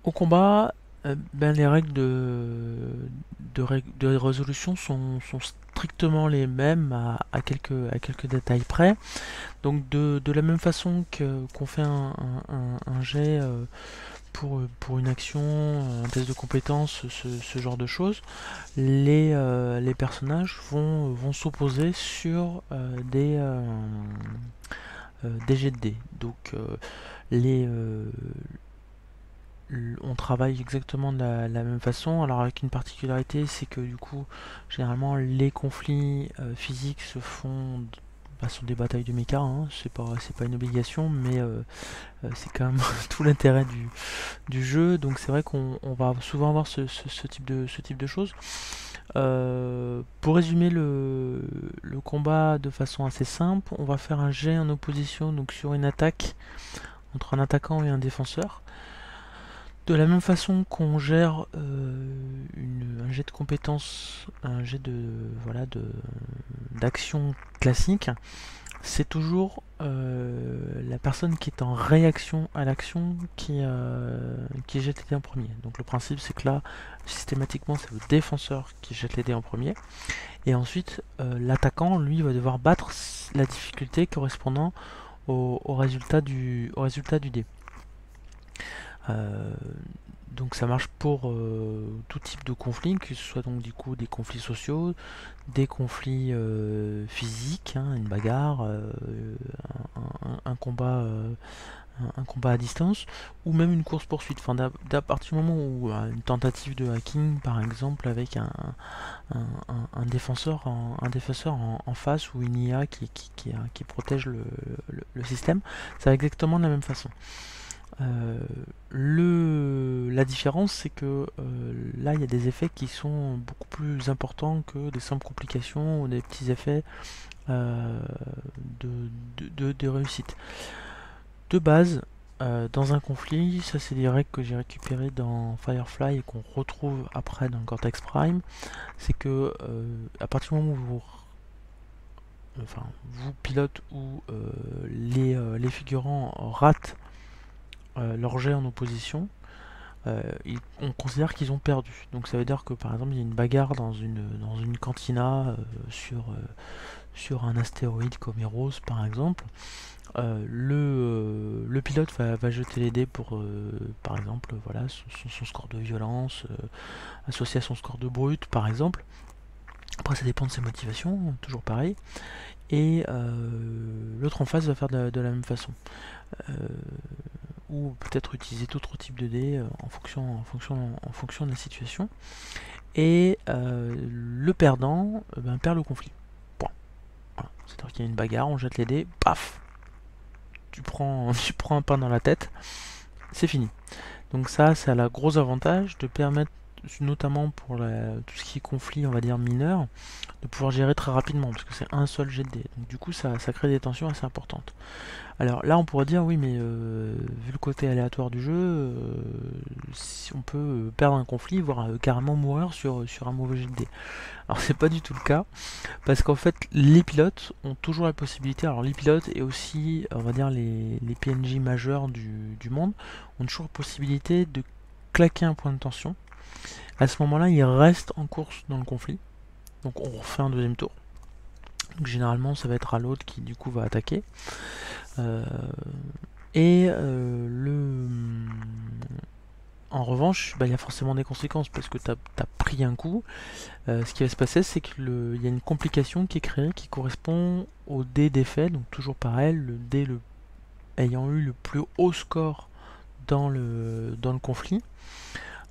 Au combat, ben, les règles de résolution sont strictement les mêmes à quelques détails près. Donc de la même façon qu'on fait un jet pour une action, un test de compétence, ce genre de choses, les personnages vont s'opposer sur des jets de dés. Donc les, on travaille exactement de la même façon, alors avec une particularité, c'est que du coup, généralement, les conflits physiques se font sur des batailles de méca, hein. C'est pas une obligation, mais c'est quand même tout l'intérêt du jeu, donc c'est vrai qu'on va souvent avoir ce type de choses. Pour résumer le combat de façon assez simple, on va faire un jet en opposition donc sur une attaque entre un attaquant et un défenseur. De la même façon qu'on gère un jet de compétences, un jet de voilà d'action classique, c'est toujours la personne qui est en réaction à l'action qui jette les dés en premier. Donc le principe c'est que là, systématiquement, c'est le défenseur qui jette les dés en premier. Et ensuite, l'attaquant, lui, va devoir battre la difficulté correspondant au résultat du dé. Euh, donc ça marche pour tout type de conflits, que ce soit donc du coup des conflits sociaux, des conflits physiques, hein, une bagarre, un combat, un combat à distance, ou même une course poursuite. Enfin, d'à partir du moment où une tentative de hacking, par exemple, avec un défenseur, un défenseur en face ou une IA qui protège le système, c'est exactement de la même façon. La différence, c'est que là, il y a des effets qui sont beaucoup plus importants que des simples complications ou des petits effets euh, de, de réussite. De base, dans un conflit, ça c'est des règles que j'ai récupérées dans Firefly et qu'on retrouve après dans Cortex Prime, c'est que à partir du moment où vous pilote ou les figurants ratent leur jet en opposition, on considère qu'ils ont perdu. Donc ça veut dire que par exemple il y a une bagarre dans une cantina sur un astéroïde comme Eros par exemple. Le pilote va jeter les dés pour par exemple voilà, son score de violence associé à son score de brut par exemple. Après ça dépend de ses motivations, toujours pareil. Et l'autre en face va faire de la même façon. Euh, ou peut-être utiliser d'autres types de dés en fonction de la situation. Et le perdant ben, perd le conflit. Point. Voilà. C'est-à-dire qu'il y a une bagarre, on jette les dés, paf, tu prends un pain dans la tête, c'est fini. Donc ça a le gros avantage de permettre, notamment pour tout ce qui est conflit, on va dire mineur, de pouvoir gérer très rapidement, parce que c'est un seul jet de dés. Donc du coup, ça crée des tensions assez importantes. Alors là, on pourrait dire, oui, mais vu le côté aléatoire du jeu, si on peut perdre un conflit, voire carrément mourir sur un mauvais jet de dés. Alors c'est pas du tout le cas, parce qu'en fait, les pilotes ont toujours la possibilité, alors les pilotes et aussi, on va dire, les PNJ majeurs du monde, ont toujours la possibilité de claquer un point de tension. À ce moment-là, ils restent en course dans le conflit, donc on refait un deuxième tour. Donc généralement, ça va être à l'autre qui du coup va attaquer. Euh, et en revanche, bah, il y a forcément des conséquences parce que tu as pris un coup. Ce qui va se passer, c'est qu'il y a une complication qui est créée qui correspond au dé d'effet. Donc toujours pareil, le dé ayant eu le plus haut score dans le conflit,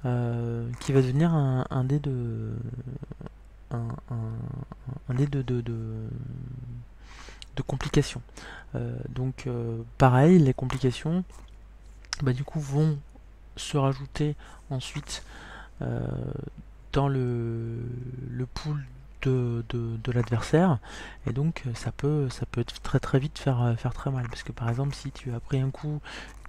qui va devenir un dé un dé de complications. Donc pareil, les complications bah, du coup vont se rajouter ensuite euh, dans le pool de l'adversaire, et donc ça peut être très très vite faire très mal, parce que par exemple si tu as pris un coup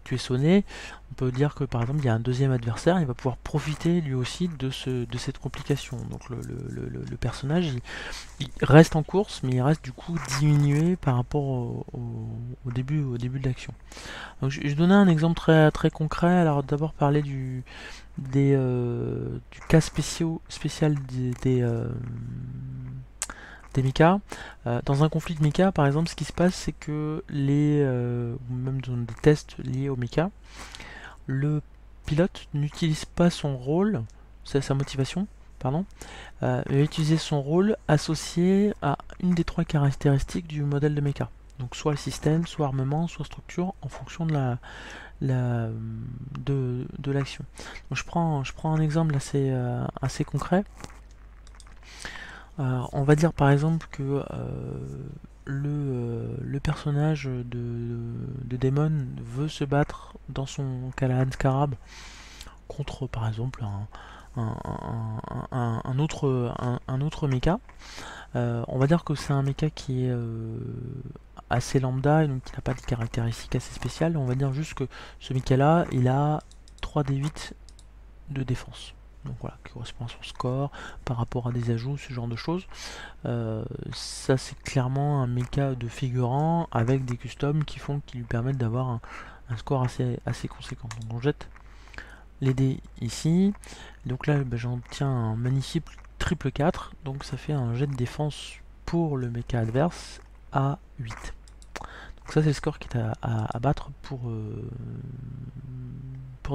tu es sonné, on peut dire que par exemple il y a un deuxième adversaire, il va pouvoir profiter lui aussi de cette complication. Donc le personnage il reste en course, mais il reste du coup diminué par rapport au début de l'action. Donc je vais donner un exemple très concret. Alors d'abord parler du cas spécial des mechas. Dans un conflit de mechas, par exemple, ce qui se passe, c'est que ou même dans des tests liés aux mechas, le pilote n'utilise pas son rôle, sa motivation, pardon, il va utiliser son rôle associé à une des trois caractéristiques du modèle de mecha. Donc soit le système, soit armement, soit structure, en fonction de de l'action. Donc je prends un exemple assez concret. On va dire par exemple que le personnage de Daemon veut se battre dans son Calahan Scarab contre par exemple un autre mecha. On va dire que c'est un mecha qui est assez lambda et donc qui n'a pas de caractéristiques assez spéciales. On va dire juste que ce mecha là il a 3d8 de défense. Donc voilà, qui correspond à son score par rapport à des ajouts, ce genre de choses. Ça c'est clairement un mecha de figurant avec des customs qui lui permettent d'avoir un score assez conséquent. Donc on jette les dés ici. Donc là j'en obtiens un magnifique triple 4. Donc ça fait un jet de défense pour le mecha adverse à 8. Donc ça c'est le score qui est à battre pour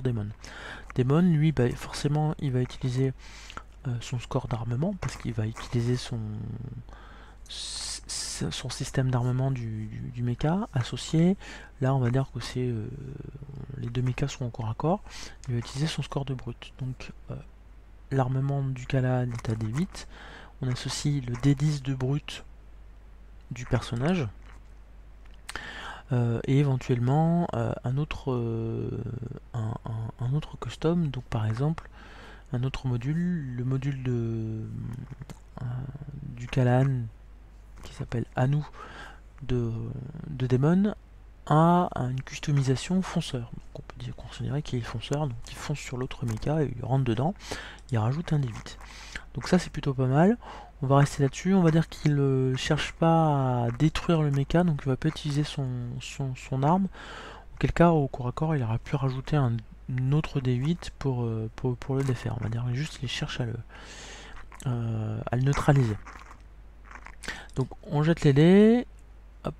Daemon. Daemon, lui, forcément, il va utiliser son score d'armement, parce qu'il va utiliser son système d'armement du mecha associé. Là, on va dire que c'est les deux mechas sont en corps à corps. Il va utiliser son score de brut. Donc, l'armement du Calahan est à D8. On associe le D10 de brut du personnage. Et éventuellement un autre custom, donc par exemple un autre module, le module du Calahan qui s'appelle Anu de Daemon a une customisation fonceur. Donc on peut considérer qu'il est fonceur, donc il fonce sur l'autre mecha et il rentre dedans, il rajoute un D8. Donc ça c'est plutôt pas mal. On va rester là-dessus, on va dire qu'il ne cherche pas à détruire le mecha, donc il va pas utiliser son arme. Auquel cas, au corps à corps, il aura pu rajouter un autre D8 pour le défaire. On va dire juste qu'il cherche à le neutraliser. Donc on jette les dés. Hop.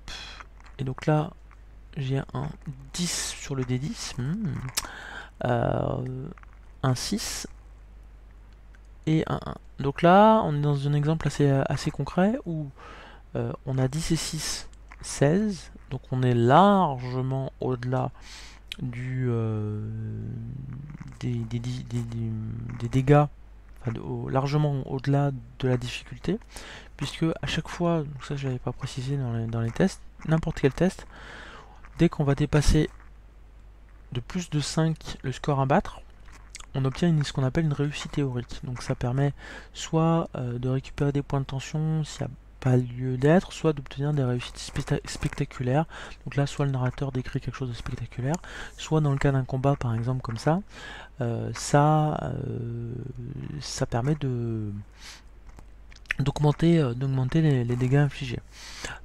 Et donc là, j'ai un 10 sur le D10. Un 6. Et un 1. Donc là, on est dans un exemple assez concret où on a 10 et 6, 16. Donc on est largement au-delà des dégâts, enfin, largement au-delà de la difficulté, puisque à chaque fois, donc ça je l'avais pas précisé dans les tests, n'importe quel test, dès qu'on va dépasser de plus de 5 le score à battre, on obtient ce qu'on appelle une réussite théorique. Donc ça permet soit de récupérer des points de tension s'il n'y a pas lieu d'être, soit d'obtenir des réussites spectaculaires. Donc là, soit le narrateur décrit quelque chose de spectaculaire, soit dans le cas d'un combat par exemple comme ça, ça permet d'augmenter les dégâts infligés.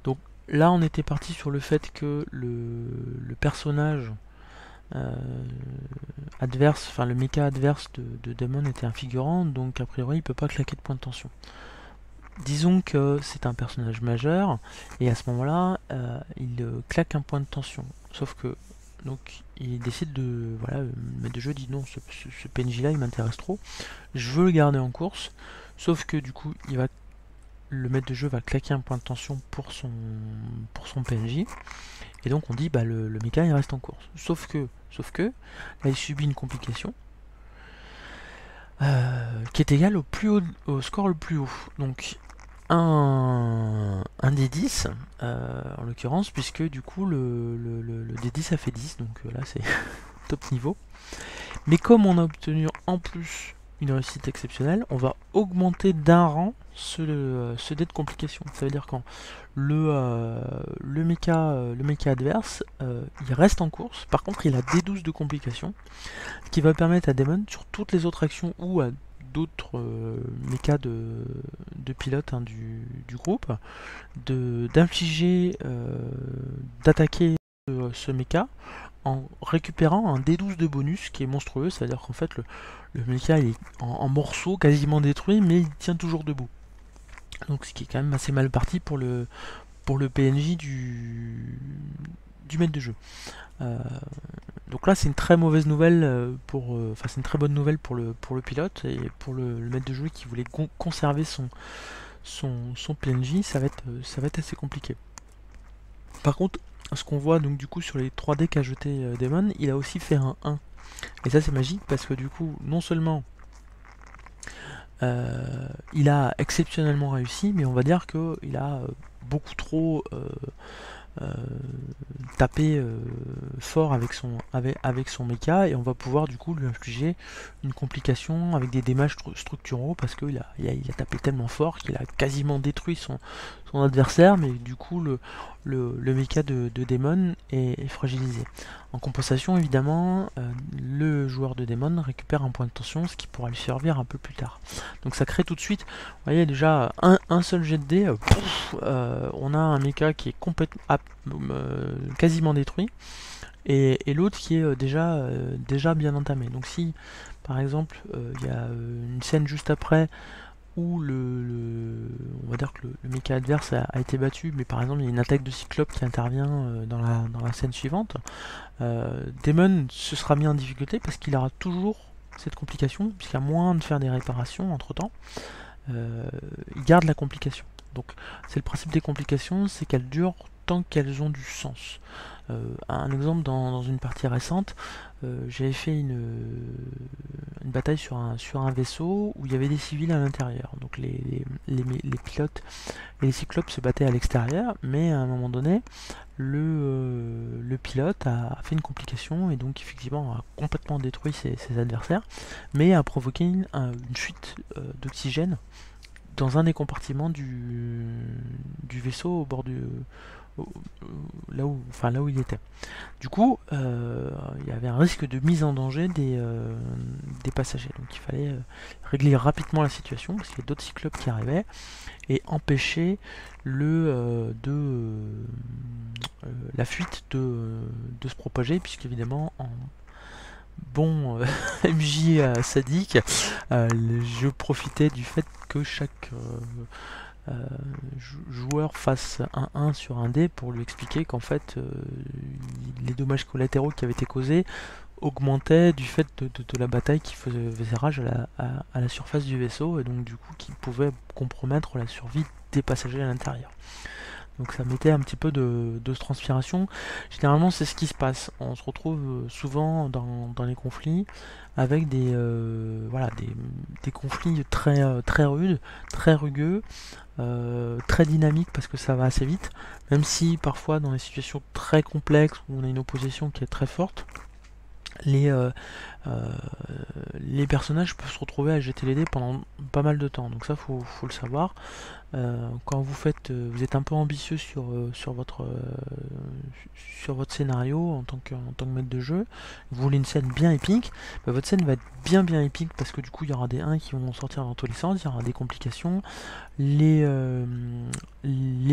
Donc là on était parti sur le fait que le personnage adverse, enfin le mecha adverse de Daemon était un figurant, donc a priori il peut pas claquer de points de tension. Disons que c'est un personnage majeur, et à ce moment-là, il claque un point de tension. Sauf que, donc, il décide de, voilà, le maître de jeu dit non, ce PNJ-là, il m'intéresse trop, je veux le garder en course, sauf que du coup, le maître de jeu va claquer un point de tension pour son PNJ, et donc on dit, bah le mecha, il reste en course. Sauf que, là, il subit une complication, qui est égale au score le plus haut. Donc, un D10 en l'occurrence, puisque du coup le D10 a fait 10, donc là c'est top niveau. Mais comme on a obtenu en plus une réussite exceptionnelle, on va augmenter d'un rang ce dé de complication. Ça veut dire quand le mecha adverse, il reste en course. Par contre, il a D12 de complication, ce qui va permettre à Daemon, sur toutes les autres actions ou à d'autres mechas de pilote hein, du groupe, d'infliger, d'attaquer ce mecha en récupérant un D12 de bonus qui est monstrueux. C'est-à-dire qu'en fait, le mecha il est en morceaux, quasiment détruit, mais il tient toujours debout. Donc ce qui est quand même assez mal parti pour le PNJ du maître de jeu. Donc là c'est une très mauvaise nouvelle enfin c'est une très bonne nouvelle pour le pilote et pour le maître de jeu qui voulait conserver son PNJ, ça va être assez compliqué. Par contre, ce qu'on voit donc du coup sur les 3D qu'a jeté Daemon, il a aussi fait un 1. Et ça c'est magique parce que du coup, non seulement il a exceptionnellement réussi, mais on va dire qu'il a beaucoup trop tapé fort avec son mecha, et on va pouvoir du coup lui infliger une complication avec des dommages structuraux parce qu'il a tapé tellement fort qu'il a quasiment détruit son adversaire, mais du coup le mecha de Daemon est fragilisé. En compensation, évidemment, le joueur de Daemon récupère un point de tension, ce qui pourra lui servir un peu plus tard. Donc ça crée tout de suite, vous voyez déjà, un seul jet de dés, on a un mecha qui est complètement quasiment détruit, et l'autre qui est déjà bien entamé. Donc si, par exemple, il y a une scène juste après, où on va dire que le mecha adverse a été battu, mais par exemple il y a une attaque de Cyclope qui intervient dans la scène suivante, Daemon se sera mis en difficulté parce qu'il aura toujours cette complication, puisqu'à moins de faire des réparations entre temps, il garde la complication. Donc c'est le principe des complications, c'est qu'elles durent tant qu'elles ont du sens. Un exemple dans une partie récente, j'avais fait une bataille sur un vaisseau où il y avait des civils à l'intérieur. Donc les pilotes et les cyclopes se battaient à l'extérieur, mais à un moment donné, le pilote a fait une complication et donc effectivement a complètement détruit ses adversaires, mais a provoqué une fuite d'oxygène dans un des compartiments du vaisseau au bord là où il était. Du coup, il y avait un risque de mise en danger des passagers. Donc il fallait régler rapidement la situation parce qu'il y a d'autres cyclopes qui arrivaient et empêcher la fuite de se propager, puisqu'évidemment en bon MJ sadique, je profitais du fait que chaque joueur fasse un 1 sur un dé pour lui expliquer qu'en fait les dommages collatéraux qui avaient été causés augmentaient du fait de la bataille qui faisait rage à la surface du vaisseau, et donc du coup qui pouvait compromettre la survie des passagers à l'intérieur. Donc ça mettait un petit peu de transpiration. Généralement c'est ce qui se passe. On se retrouve souvent dans les conflits avec des conflits très rudes, très rugueux, très dynamiques parce que ça va assez vite. Même si parfois dans les situations très complexes où on a une opposition qui est très forte, les personnages peuvent se retrouver à jeter les dés pendant pas mal de temps. Donc ça faut le savoir. Quand vous êtes un peu ambitieux sur votre scénario en tant que maître de jeu, vous voulez une scène bien épique, bah votre scène va être bien épique parce que du coup il y aura des 1 qui vont sortir dans tous les sens, il y aura des complications, les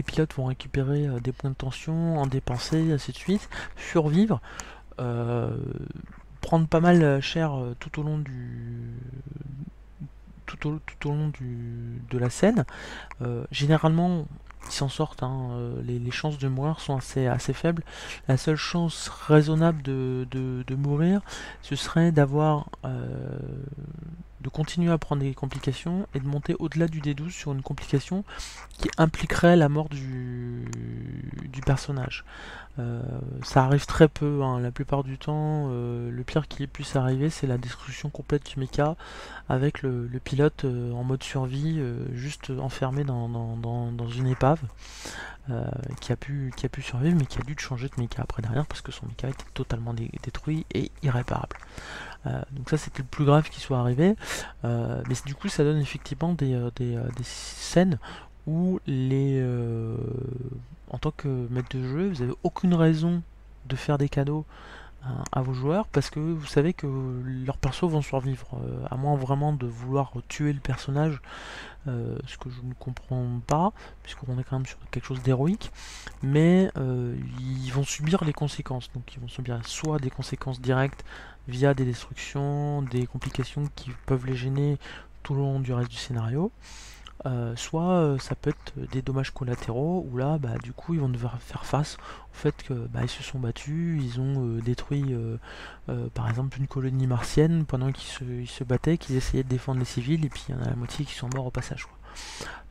pilotes vont récupérer des points de tension, en dépenser, ainsi de suite, survivre, prendre pas mal cher tout au long de la scène. Généralement ils s'en sortent, hein, les chances de mourir sont assez faibles. La seule chance raisonnable de mourir, ce serait de continuer à prendre des complications et de monter au-delà du D12 sur une complication qui impliquerait la mort du personnage. Ça arrive très peu, hein. La plupart du temps, le pire qui puisse arriver, c'est la destruction complète du mecha avec le pilote en mode survie, juste enfermé dans une épave, qui a pu survivre, mais qui a dû changer de mecha après derrière parce que son mecha était totalement détruit et irréparable. Donc ça c'était le plus grave qui soit arrivé. Mais du coup ça donne effectivement des scènes où en tant que maître de jeu, vous avez aucune raison de faire des cadeaux à vos joueurs parce que vous savez que leurs persos vont survivre, à moins vraiment de vouloir tuer le personnage, ce que je ne comprends pas, puisqu'on est quand même sur quelque chose d'héroïque, mais ils vont subir les conséquences. Donc ils vont subir soit des conséquences directes via des destructions, des complications qui peuvent les gêner tout le long du reste du scénario, soit ça peut être des dommages collatéraux où là bah, du coup ils vont devoir faire face au fait que bah, ils se sont battus, ils ont détruit par exemple une colonie martienne pendant qu'ils se battaient, qu'ils essayaient de défendre les civils et puis il y en a la moitié qui sont morts au passage quoi.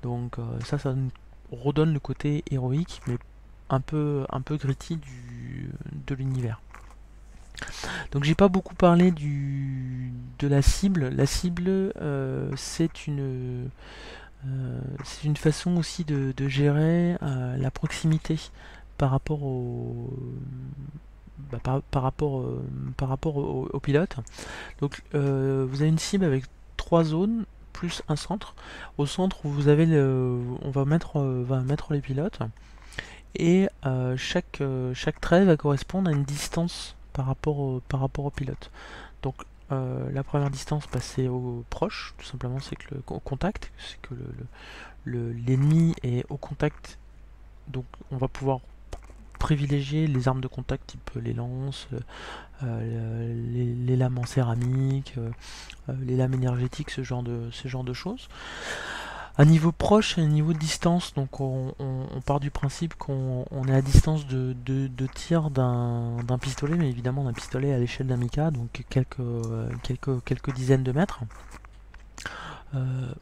Donc ça nous redonne le côté héroïque mais un peu gritty de l'univers. Donc j'ai pas beaucoup parlé de la cible. La cible c'est une façon aussi de gérer la proximité par rapport par rapport au pilote. Donc vous avez une cible avec 3 zones plus un centre. Au centre vous avez on va mettre les pilotes et chaque trait va correspondre à une distance par rapport au pilote. Donc la première distance, bah, c'est au proche, tout simplement, c'est que au contact, c'est que l'ennemi est au contact, donc on va pouvoir privilégier les armes de contact type les lances, les lames en céramique, les lames énergétiques, ce genre de choses. À niveau proche et à niveau de distance, donc on part du principe qu'on est à distance de tir d'un pistolet, mais évidemment d'un pistolet à l'échelle d'un Mika, donc quelques dizaines de mètres,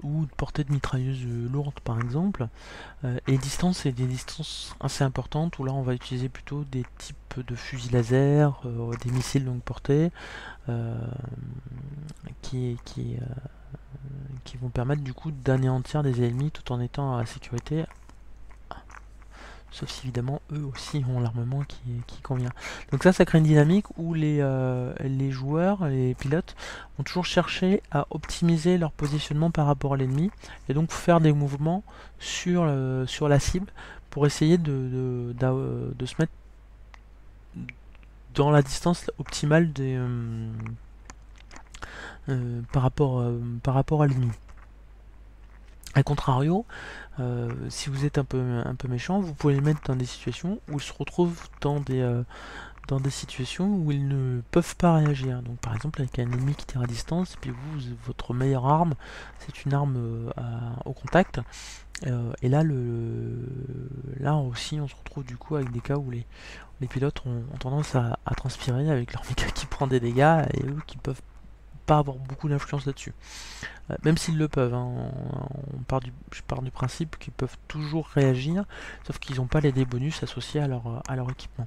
ou de portée de mitrailleuse lourde par exemple. Et distance, c'est des distances assez importantes, où là on va utiliser plutôt des types de fusils laser, des missiles longue portée, qui vont permettre du coup d'anéantir des ennemis tout en étant à la sécurité, sauf si évidemment eux aussi ont l'armement qui convient. Donc ça crée une dynamique où les joueurs, les pilotes vont toujours chercher à optimiser leur positionnement par rapport à l'ennemi et donc faire des mouvements sur la cible pour essayer de se mettre dans la distance optimale par rapport à l'ennemi. A contrario, si vous êtes un peu méchant, vous pouvez les mettre dans des situations où ils se retrouvent dans des situations où ils ne peuvent pas réagir. Donc par exemple avec un ennemi qui tire à distance, et puis votre meilleure arme, c'est une arme au contact. Et là, là aussi, on se retrouve du coup avec des cas où les pilotes ont tendance à transpirer avec leur méca qui prend des dégâts et eux qui peuvent pas avoir beaucoup d'influence là-dessus. Même s'ils le peuvent, hein, je pars du principe qu'ils peuvent toujours réagir, sauf qu'ils n'ont pas les dés bonus associés à leur équipement.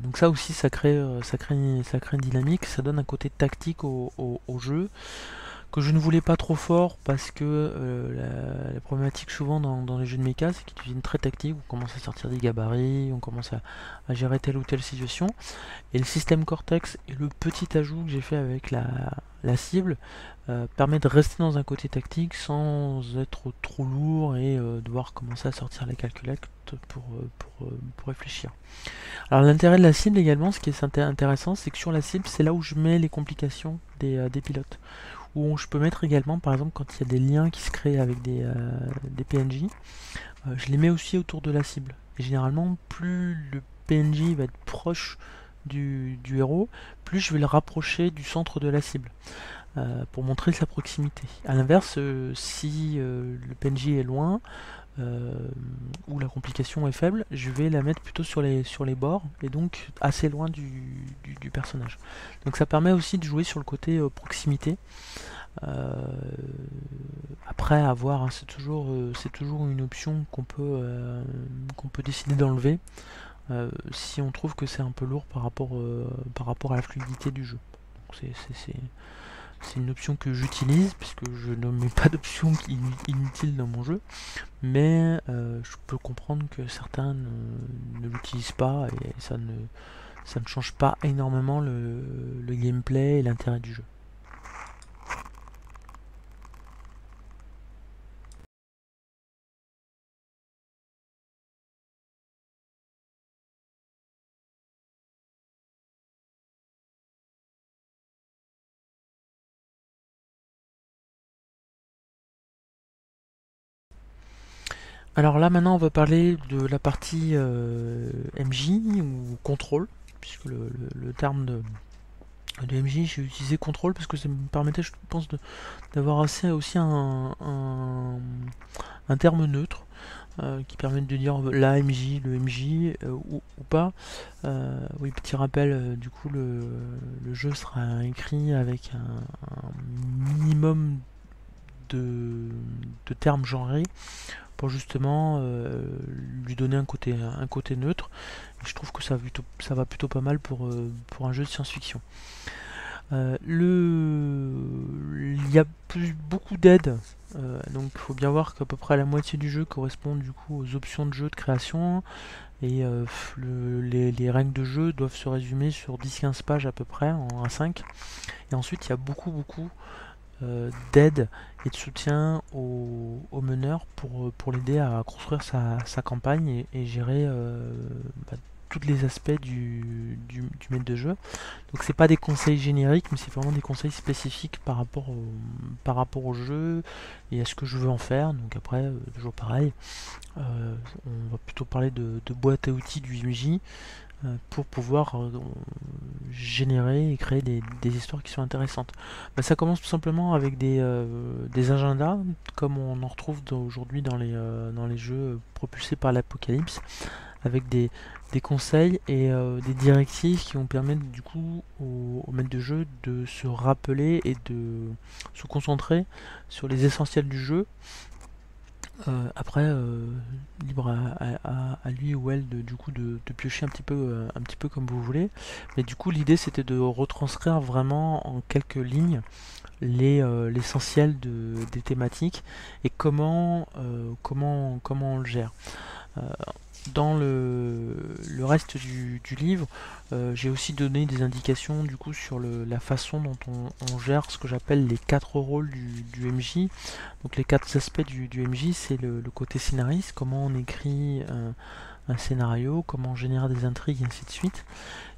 Donc ça aussi, ça crée une dynamique, ça donne un côté tactique au jeu, que je ne voulais pas trop fort, parce que la problématique souvent dans les jeux de mecha, c'est qu'ils deviennent très tactiques, on commence à sortir des gabarits, on commence à gérer telle ou telle situation. Et le système Cortex et le petit ajout que j'ai fait avec la cible permet de rester dans un côté tactique sans être trop lourd et devoir commencer à sortir les calculettes pour réfléchir. Alors l'intérêt de la cible également, ce qui est intéressant, c'est que sur la cible, c'est là où je mets les complications des pilotes. Où je peux mettre également, par exemple, quand il y a des liens qui se créent avec des PNJ, je les mets aussi autour de la cible. Et généralement, plus le PNJ va être proche du héros, plus je vais le rapprocher du centre de la cible, pour montrer sa proximité. A l'inverse, si le PNJ est loin, où la complication est faible, je vais la mettre plutôt sur les bords, et donc assez loin du personnage. Donc ça permet aussi de jouer sur le côté proximité. Après avoir, hein, c'est toujours une option qu'on peut décider d'enlever si on trouve que c'est un peu lourd par rapport à la fluidité du jeu. C'est une option que j'utilise puisque je ne mets pas d'option inutile dans mon jeu, mais je peux comprendre que certains ne l'utilisent pas et ça ça ne change pas énormément le gameplay et l'intérêt du jeu. Alors là maintenant on va parler de la partie MJ ou contrôle, puisque le terme de MJ j'ai utilisé contrôle parce que ça me permettait je pense d'avoir aussi un terme neutre qui permet de dire la MJ, le MJ ou pas. Oui, petit rappel, du coup le jeu sera écrit avec un minimum de termes genrés pour justement lui donner un côté neutre. Et je trouve que ça va plutôt pas mal pour un jeu de science-fiction. Il y a beaucoup d'aides, donc il faut bien voir qu'à peu près la moitié du jeu correspond du coup aux options de jeu de création, et les règles de jeu doivent se résumer sur 10-15 pages à peu près en A5. Et ensuite il y a beaucoup d'aide et de soutien au meneur pour l'aider à construire sa campagne et gérer tous les aspects du maître de jeu. Donc c'est pas des conseils génériques, mais c'est vraiment des conseils spécifiques par rapport au jeu et à ce que je veux en faire. Donc après, toujours pareil, on va plutôt parler de boîte à outils du MJ pour pouvoir générer et créer des histoires qui sont intéressantes. Bah, ça commence tout simplement avec des agendas, comme on en retrouve aujourd'hui dans les jeux propulsés par l'Apocalypse, avec des conseils et des directives qui vont permettre du coup au maître de jeu de se rappeler et de se concentrer sur les essentiels du jeu. Après, libre à lui ou elle du coup de piocher un petit peu comme vous voulez. Mais du coup, l'idée c'était de retranscrire vraiment en quelques lignes l'essentiel des thématiques et comment on le gère. Euh, Dans le reste du livre, j'ai aussi donné des indications du coup sur la façon dont on gère ce que j'appelle les 4 rôles du MJ. Donc les 4 aspects du MJ, c'est le côté scénariste, comment on écrit un scénario, comment on génère des intrigues, et ainsi de suite.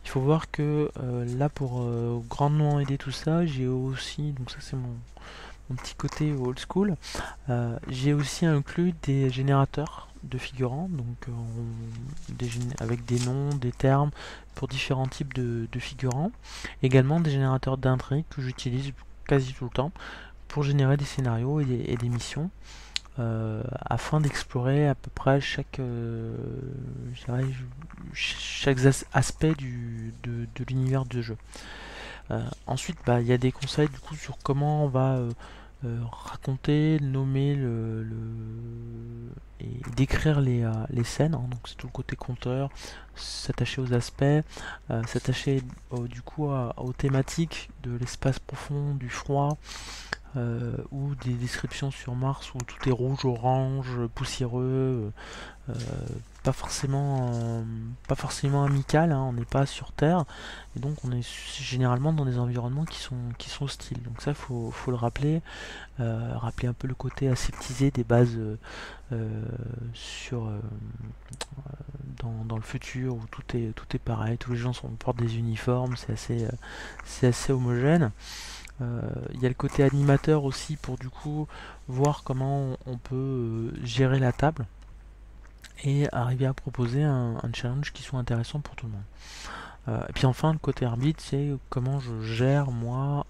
Il faut voir que là, pour grandement aider tout ça, j'ai aussi, donc ça c'est mon petit côté old school, j'ai aussi inclus des générateurs de figurants, donc avec des noms, des termes pour différents types de figurants. Également des générateurs d'intrigues que j'utilise quasi tout le temps pour générer des scénarios et des missions, afin d'explorer à peu près chaque aspect de l'univers de jeu. Ensuite, bah, il y a des conseils du coup sur comment on va raconter, nommer et décrire les scènes, hein. Donc c'est tout le côté conteur, s'attacher aux aspects, s'attacher du coup aux thématiques de l'espace profond, du froid, ou des descriptions sur Mars où tout est rouge, orange, poussiéreux, euh, pas forcément amical, hein, on n'est pas sur Terre, et donc on est généralement dans des environnements qui sont hostiles. Donc ça, faut le rappeler, rappeler un peu le côté aseptisé des bases sur dans le futur où tout est pareil, tous les gens portent des uniformes, c'est assez homogène. Il y a le côté animateur aussi pour du coup voir comment on peut gérer la table et arriver à proposer un challenge qui soit intéressant pour tout le monde. Et puis enfin, le côté arbitre, c'est comment je gère moi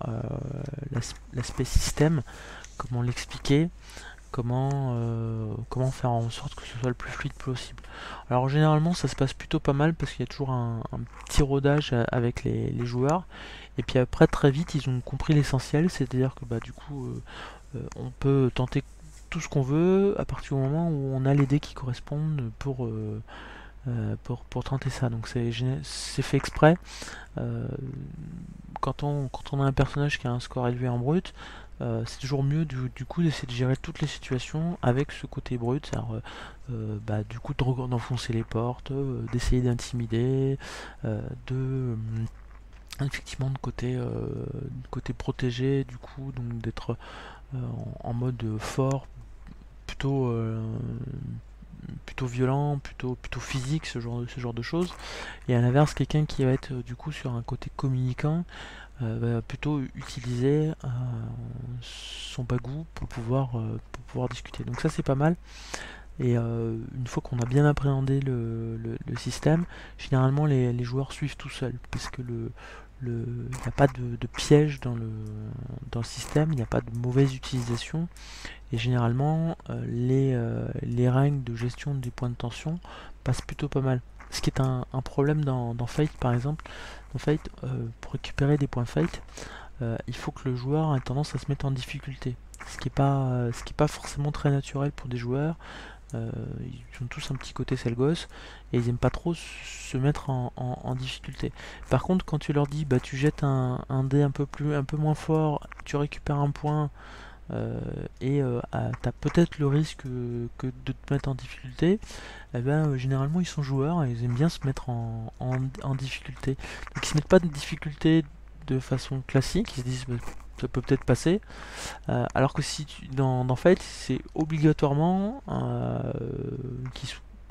l'aspect système, comment l'expliquer, comment faire en sorte que ce soit le plus fluide possible. Alors généralement ça se passe plutôt pas mal parce qu'il y a toujours un petit rodage avec les joueurs, et puis après très vite ils ont compris l'essentiel, c'est-à-dire que bah, du coup on peut tenter tout ce qu'on veut à partir du moment où on a les dés qui correspondent pour tenter ça. Donc c'est fait exprès. Euh, quand on a un personnage qui a un score élevé en brut, c'est toujours mieux du coup d'essayer de gérer toutes les situations avec ce côté brut, c'est-à-dire du coup d'enfoncer les portes, d'essayer d'intimider, de effectivement de côté protégé du coup, donc d'être en mode fort, plutôt plutôt violent, plutôt physique, ce genre de choses. Et à l'inverse, quelqu'un qui va être du coup sur un côté communicant va plutôt utiliser son bagou pour pouvoir discuter. Donc ça c'est pas mal. Et une fois qu'on a bien appréhendé le système, généralement les joueurs suivent tout seuls, parce que il n'y a pas de piège dans le système, il n'y a pas de mauvaise utilisation, et généralement les règles de gestion des points de tension passent plutôt pas mal. Ce qui est un problème dans Fate par exemple. Dans Fate, pour récupérer des points Fate, il faut que le joueur ait tendance à se mettre en difficulté. Ce qui est pas forcément très naturel pour des joueurs. Ils ont tous un petit côté sale gosse et ils aiment pas trop se mettre en difficulté. Par contre, quand tu leur dis bah tu jettes un dé un peu moins fort, tu récupères un point et t'as peut-être le risque que de te mettre en difficulté, eh ben, généralement ils sont joueurs et ils aiment bien se mettre en difficulté. Donc ils se mettent pas de difficulté de façon classique, ils se disent bah, ça peut peut-être passer, alors que si dans Fate c'est obligatoirement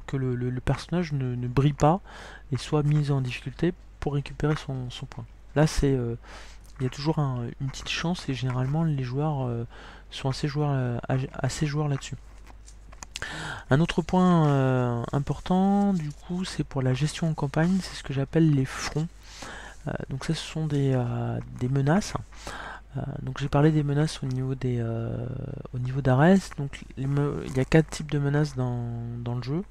que le personnage ne brille pas et soit mis en difficulté pour récupérer son point. Là c'est il y a toujours une petite chance et généralement les joueurs sont assez joueurs là-dessus. Un autre point important du coup c'est pour la gestion en campagne, c'est ce que j'appelle les fronts. Donc ça ce sont des menaces. Donc j'ai parlé des menaces au niveau d'Ares. Donc il y a 4 types de menaces dans le jeu.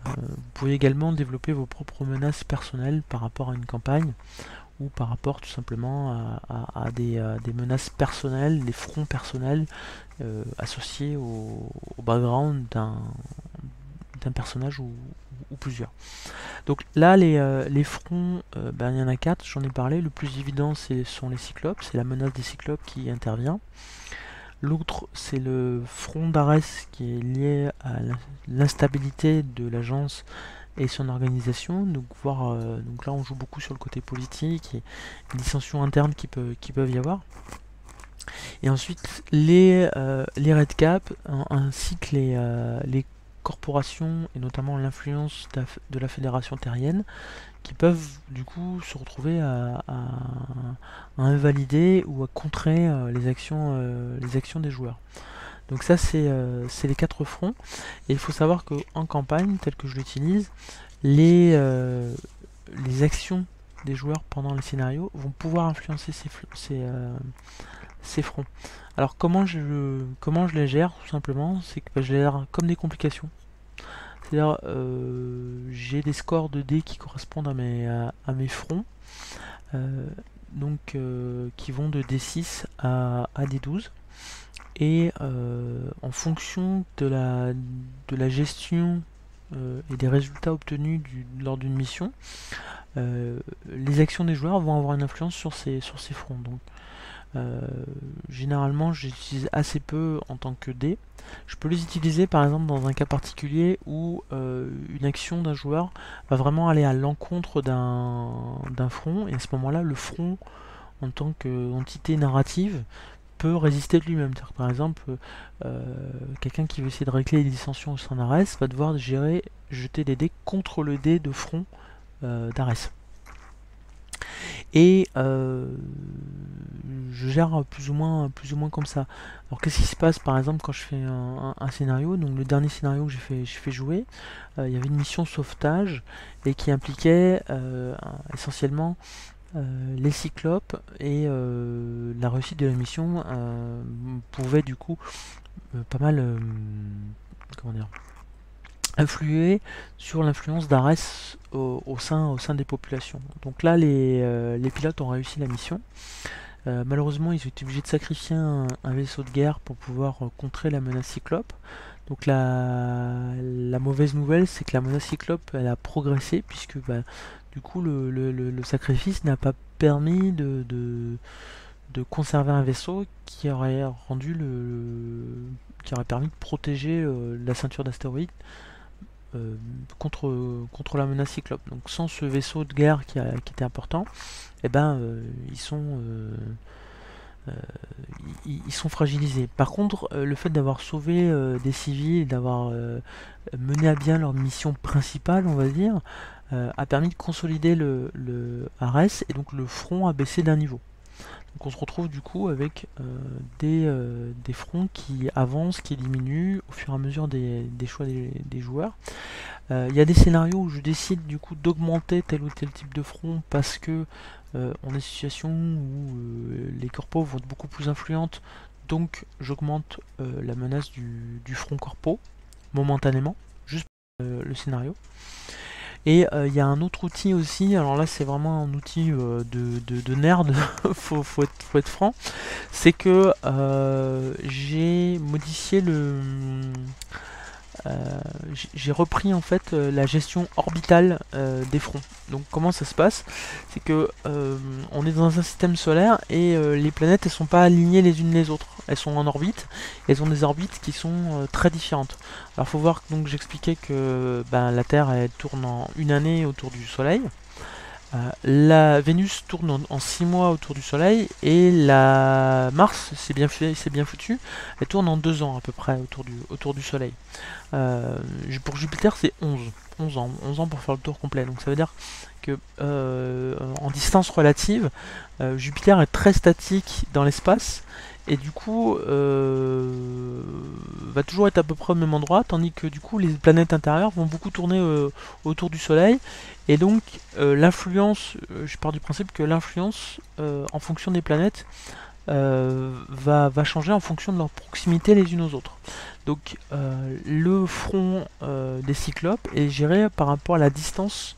Vous pouvez également développer vos propres menaces personnelles par rapport à une campagne ou par rapport tout simplement à des menaces personnelles, des fronts personnels associés au background d'un personnage ou plusieurs. Donc là, les fronts, il y en a 4, j'en ai parlé. Le plus évident, sont les cyclopes, c'est la menace des cyclopes qui intervient. L'autre, c'est le front d'Ares qui est lié à l'instabilité de l'agence et son organisation. Donc, donc là, on joue beaucoup sur le côté politique et les dissensions internes qui peuvent y avoir. Et ensuite, les Red Cap, ainsi que les corporations, et notamment l'influence de la Fédération terrienne, qui peuvent du coup se retrouver à invalider ou à contrer les actions des joueurs. Donc ça c'est les 4 fronts. Et il faut savoir qu'en campagne, tel que je l'utilise, les actions des joueurs pendant les scénarios vont pouvoir influencer ces fronts. Alors comment je les gère tout simplement, c'est que je les gère comme des complications. C'est-à-dire j'ai des scores de dés qui correspondent à mes fronts, donc qui vont de D6 à D12. Et en fonction de la gestion et des résultats obtenus lors d'une mission, les actions des joueurs vont avoir une influence sur ces fronts. Donc généralement j'utilise assez peu en tant que dé. Je peux les utiliser par exemple dans un cas particulier où une action d'un joueur va vraiment aller à l'encontre d'un front, et à ce moment là le front en tant qu'entité narrative peut résister de lui-même. Par exemple quelqu'un qui veut essayer de régler les dissensions au sein d'Ares va devoir jeter des dés contre le dé de front d'Ares. Et je gère plus ou moins comme ça. Alors qu'est-ce qui se passe par exemple quand je fais un scénario? Donc le dernier scénario que j'ai fait jouer, il y avait une mission sauvetage et qui impliquait essentiellement les cyclopes, et la réussite de la mission pouvait du coup pas mal comment dire, influer sur l'influence d'Ares au sein des populations. Donc là les pilotes ont réussi la mission. Malheureusement ils ont été obligés de sacrifier un vaisseau de guerre pour pouvoir contrer la menace cyclope. Donc la mauvaise nouvelle, c'est que la menace cyclope elle a progressé, puisque du coup le sacrifice n'a pas permis de de conserver un vaisseau qui aurait qui aurait permis de protéger la ceinture d'astéroïdes contre la menace Cyclope. Donc sans ce vaisseau de guerre qui était important, eh ben euh, ils sont fragilisés. Par contre, le fait d'avoir sauvé des civils et d'avoir mené à bien leur mission principale, on va dire, a permis de consolider le Ares, et donc le front a baissé d'un niveau. Donc on se retrouve du coup avec des fronts qui avancent, qui diminuent au fur et à mesure des choix des joueurs. Il y a des scénarios où je décide du coup d'augmenter tel ou tel type de front parce que on a une situation où les corpos vont être beaucoup plus influentes, donc j'augmente la menace du front corpo momentanément, juste le scénario. Et il y a un autre outil aussi, alors là c'est vraiment un outil de nerd, faut être franc, c'est que j'ai modifié j'ai repris en fait la gestion orbitale des fronts. Donc comment ça se passe? C'est que on est dans un système solaire et les planètes elles sont pas alignées les unes les autres. Elles sont en orbite, elles ont des orbites qui sont très différentes. Alors faut voir donc j'expliquais que la Terre elle tourne en une année autour du Soleil. La Vénus tourne en 6 mois autour du Soleil et la Mars, c'est bien foutu, elle tourne en 2 ans à peu près autour du Soleil. Pour Jupiter, c'est 11 ans pour faire le tour complet. Donc ça veut dire que en distance relative, Jupiter est très statique dans l'espace et du coup va toujours être à peu près au même endroit, tandis que du coup les planètes intérieures vont beaucoup tourner autour du Soleil, et donc l'influence, je pars du principe que l'influence en fonction des planètes va changer en fonction de leur proximité les unes aux autres. Donc le front des Cyclopes est géré par rapport à la distance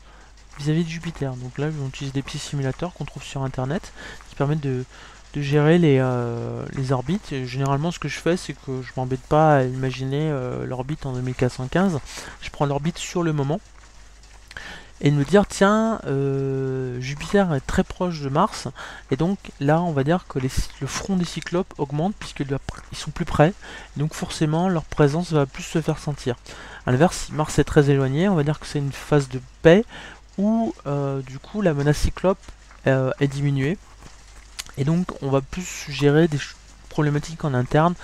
vis-à-vis de Jupiter. Donc là, on utilise des petits simulateurs qu'on trouve sur internet qui permettent de gérer les orbites. Et généralement, ce que je fais, c'est que je m'embête pas à imaginer l'orbite en 2415. Je prends l'orbite sur le moment et de me dire tiens, Jupiter est très proche de Mars, et donc là on va dire que le front des Cyclopes augmente puisqu'ils sont plus près, donc forcément leur présence va plus se faire sentir. A l'inverse, si Mars est très éloigné, on va dire que c'est une phase de paix où du coup la menace Cyclope est diminuée, et donc on va plus gérer des problématiques en interne,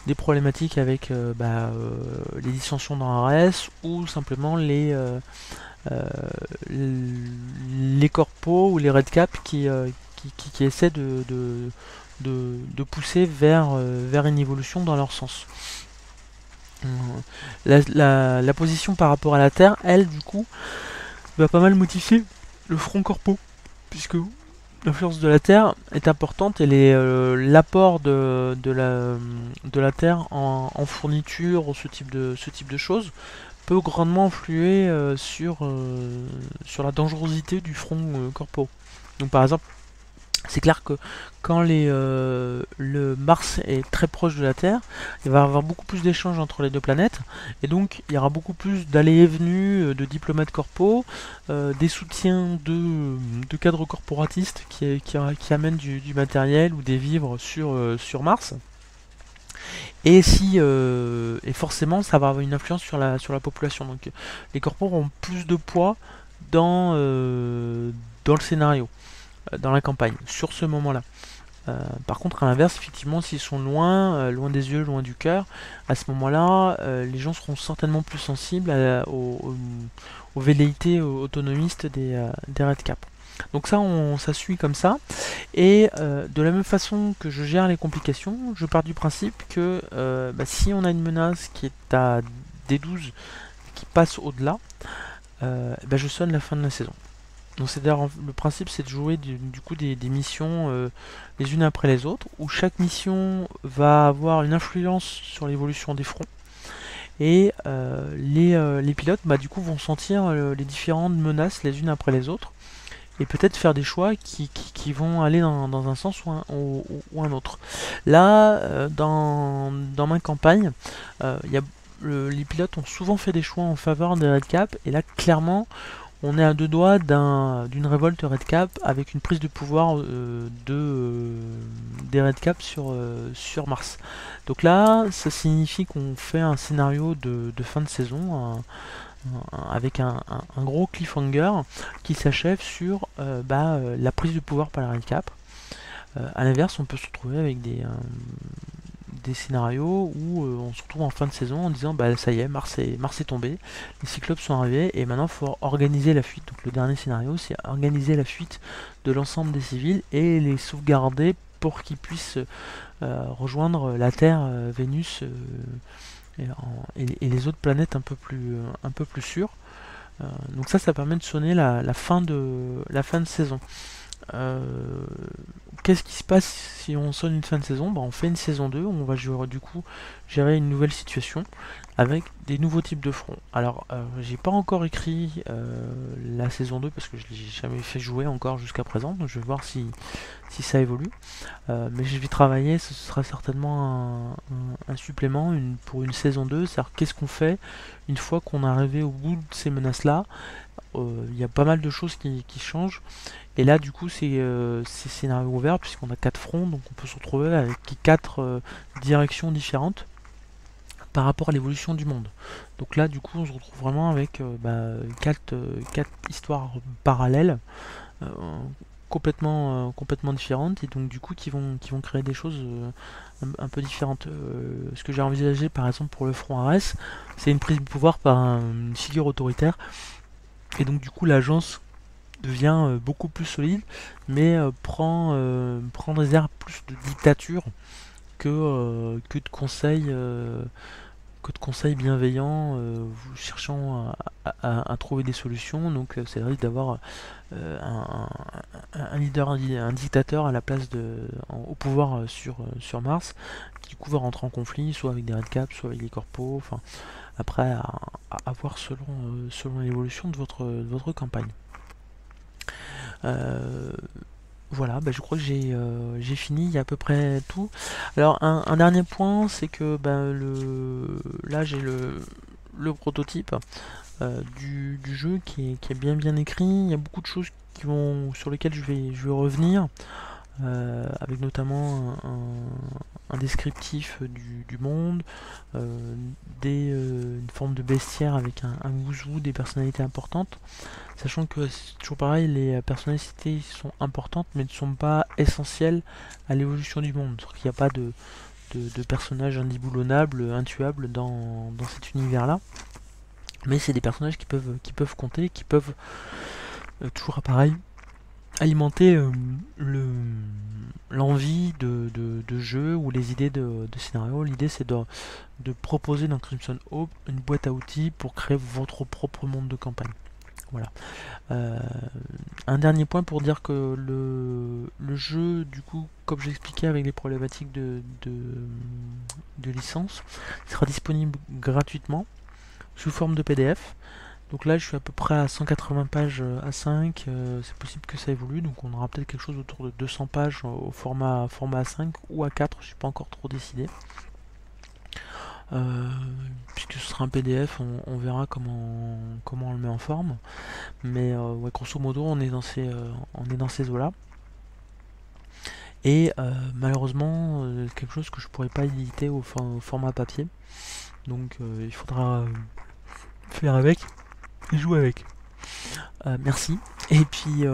des problématiques avec les dissensions dans Ares, ou simplement les corpos ou les redcaps qui essaient de pousser vers une évolution dans leur sens. La position par rapport à la Terre, elle, du coup, va pas mal modifier le front corpo, puisque l'influence de la Terre est importante, et l'apport de la Terre en fourniture ou ce type de choses peut grandement influer sur la dangerosité du front corpo. Donc par exemple, c'est clair que quand le Mars est très proche de la Terre, il va y avoir beaucoup plus d'échanges entre les deux planètes, et donc il y aura beaucoup plus d'allées et venues de diplomates corpaux, des soutiens de cadres corporatistes qui amènent du matériel ou des vivres sur Mars. Et forcément ça va avoir une influence sur la population. Donc les corpos auront plus de poids dans le scénario, dans la campagne, sur ce moment-là. Par contre, à l'inverse, effectivement, s'ils sont loin des yeux, loin du cœur, à ce moment-là, les gens seront certainement plus sensibles aux velléités autonomistes des redcaps. Donc ça suit comme ça. Et de la même façon que je gère les complications, je pars du principe que si on a une menace qui est à D12, qui passe au-delà, je sonne la fin de la saison. Donc le principe, c'est de jouer du coup des missions les unes après les autres, où chaque mission va avoir une influence sur l'évolution des fronts. Et les pilotes du coup vont sentir les différentes menaces les unes après les autres, et peut-être faire des choix qui vont aller dans un sens ou un autre. Là, dans ma campagne, les pilotes ont souvent fait des choix en faveur des redcaps, et là clairement on est à deux doigts d'une révolte Redcap avec une prise de pouvoir des Redcap sur Mars. Donc là, ça signifie qu'on fait un scénario de fin de saison avec un gros cliffhanger qui s'achève sur la prise de pouvoir par la Redcap. A l'inverse, on peut se retrouver avec des scénarios où on se retrouve en fin de saison en disant bah ça y est, Mars est tombé, les Cyclopes sont arrivés et maintenant il faut organiser la fuite. Donc le dernier scénario c'est organiser la fuite de l'ensemble des civils et les sauvegarder pour qu'ils puissent rejoindre la Terre, Vénus et les autres planètes un peu plus sûres. Donc ça permet de sonner la fin de saison. Qu'est-ce qui se passe si on sonne une fin de saison? On fait une saison 2, on va du coup gérer une nouvelle situation avec des nouveaux types de fronts. Alors, j'ai pas encore écrit la saison 2 parce que je l'ai jamais fait jouer encore jusqu'à présent, donc je vais voir si ça évolue. Mais je vais travailler, ce sera certainement un supplément pour une saison 2, c'est-à-dire qu'est-ce qu'on fait une fois qu'on est arrivé au bout de ces menaces-là. Il y a pas mal de choses qui changent. Et là, du coup, c'est scénario ouvert puisqu'on a 4 fronts, donc on peut se retrouver avec 4 directions différentes par rapport à l'évolution du monde. Donc là, du coup, on se retrouve vraiment avec 4 histoires parallèles, euh, complètement différentes, et donc du coup, qui vont créer des choses un peu différentes. Ce que j'ai envisagé, par exemple, pour le front Ares, c'est une prise de pouvoir par une figure autoritaire, et donc du coup, l'agence devient beaucoup plus solide, mais prend des airs plus de dictature que de conseils bienveillants, cherchant à trouver des solutions. Donc c'est vrai d'avoir un leader, un dictateur à la place au pouvoir sur Mars, qui du coup va rentrer en conflit, soit avec des Redcaps, soit avec les corpos, enfin après à voir selon l'évolution de votre campagne. Euh, voilà, je crois que j'ai fini, il y a à peu près tout. Alors un dernier point, c'est que là j'ai le prototype du jeu qui est bien écrit. Il y a beaucoup de choses sur lesquelles je vais revenir. Avec notamment un descriptif du monde, une forme de bestiaire avec un gouzou, des personnalités importantes, sachant que c'est toujours pareil, les personnalités sont importantes mais ne sont pas essentielles à l'évolution du monde. Il n'y a pas de personnages indiboulonnables, intuables dans cet univers-là, mais c'est des personnages qui peuvent compter, qui peuvent toujours pareil alimenter l'envie de jeu ou les idées de scénario. L'idée c'est de proposer dans Crimson Hope une boîte à outils pour créer votre propre monde de campagne. Voilà. Un dernier point pour dire que le jeu, du coup, comme j'expliquais avec les problématiques de licence, sera disponible gratuitement sous forme de PDF. Donc là, je suis à peu près à 180 pages A5, c'est possible que ça évolue, donc on aura peut-être quelque chose autour de 200 pages au format A5 ou A4, je ne suis pas encore trop décidé. Puisque ce sera un PDF, on verra comment on le met en forme. Mais ouais, grosso modo, on est dans ces eaux-là. Et malheureusement, quelque chose que je pourrais pas éditer au format papier. Donc il faudra faire avec et jouer avec. Merci. Et puis,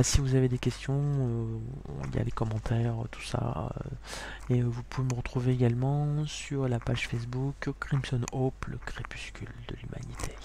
si vous avez des questions, il y a les commentaires, tout ça. Et vous pouvez me retrouver également sur la page Facebook Crimson Hope, le crépuscule de l'humanité.